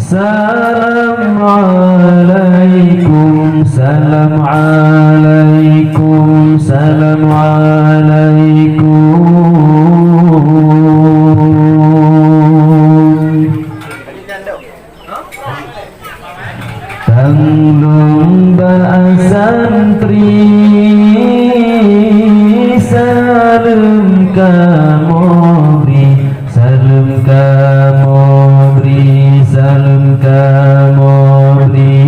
Salam alaikum, salam alaikum, salam alaikum. Tanglung santri salam kamobri, salam kamobri, salam kamobri.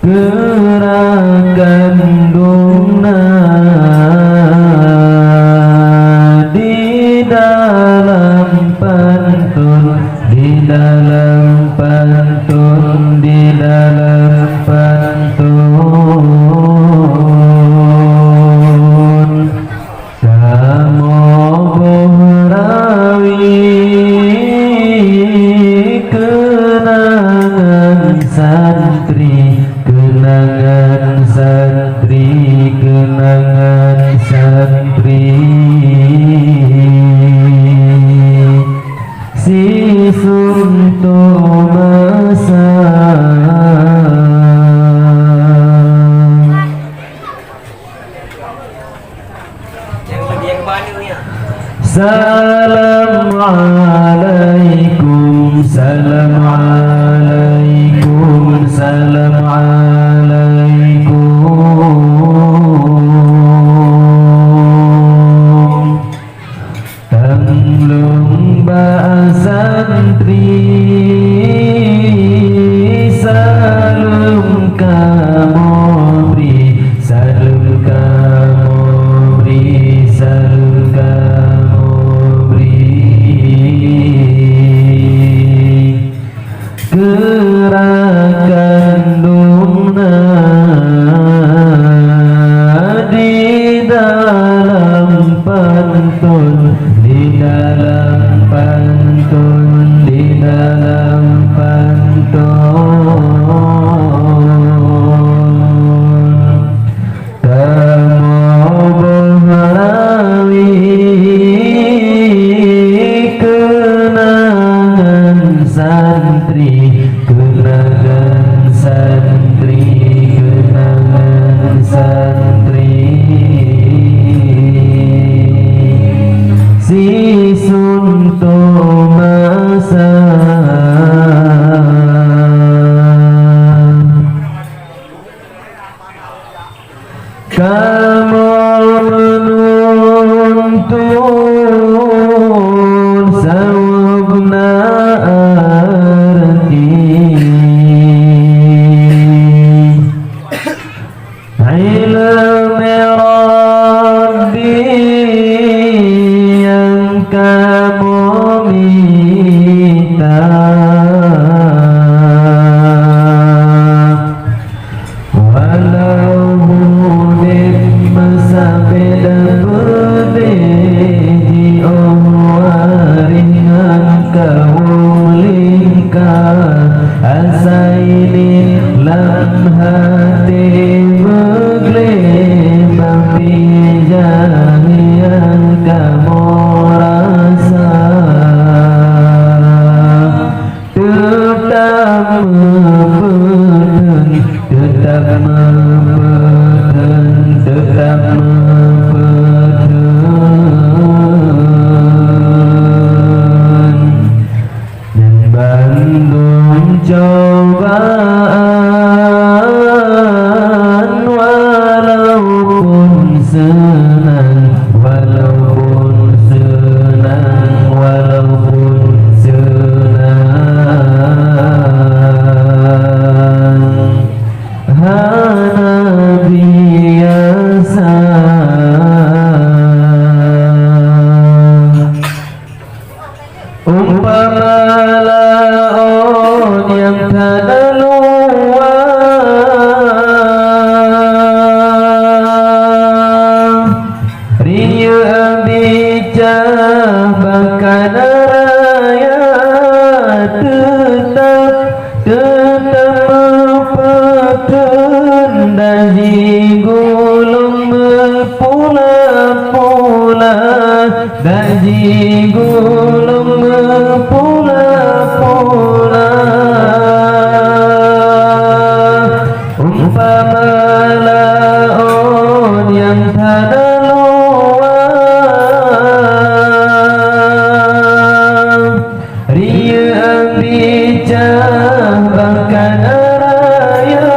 Gerakan dungna di dalam pantun, di dalam pantun, di dalam pantun. Kamu bohrawi kenangan santri, kenangan santri, kenangan santri. Si sunto masa salam alaikum, salam alaikum, salam alaikum. Tanglung santri salam kamobri, salam kamobri, salam kamobri. Gerakan dungna di dalam pantun, di dalam pantun, di dalam pantun. Kamu bohrawi kenangan santri, kenangan santri, kenangan santri. Si sunto masa kamu menuntun sawabna arti ilmu Rabbi yang kamu minta. Walau mudik masabeda berdeji waringan kau lingkar asa ini lam hati bergelembang pijang yang kamu rasa. Tetap mempeden, tetap mempeden, tetap mempeden. Dan Bandung cobaan walaupun senang, walaupun senang, walaupun senang. Hana biasa umpama laon yang kada luang riya bijak bakana raya tetap mempeken dahi gulung pula dahi gulung dicabangkan raya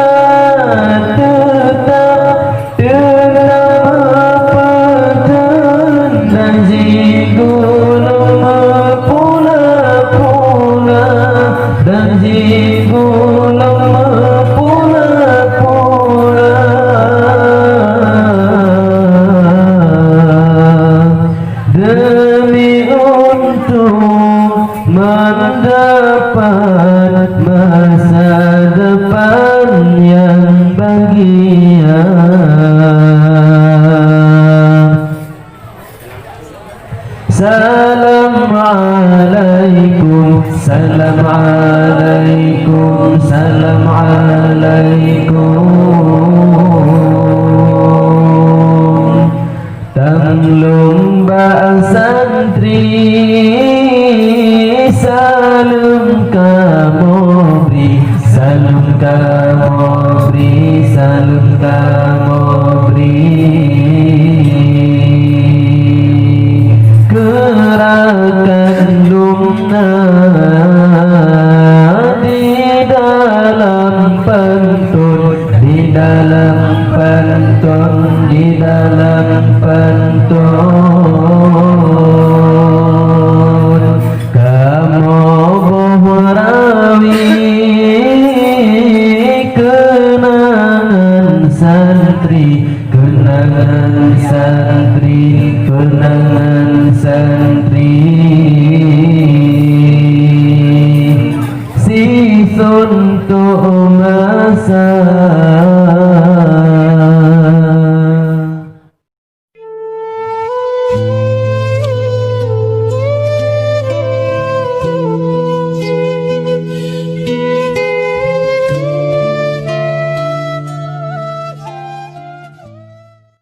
tetap dengan pedan dan jigulung pula-pula dan jigulung pula-pula demi untuk mendapat masa depan yang bahagia. Salam alaikum, salam alaikum, salam alaikum. Tanglung ba santri, salam kamu beri, salam kamu beri, salam kamu beri. Gerakan lumna di dalam pantun, di dalam pantun, di dalam pantun. Kamu bohrawi kenangan santri, kenangan santri, kenangan santri. Sisun tu masa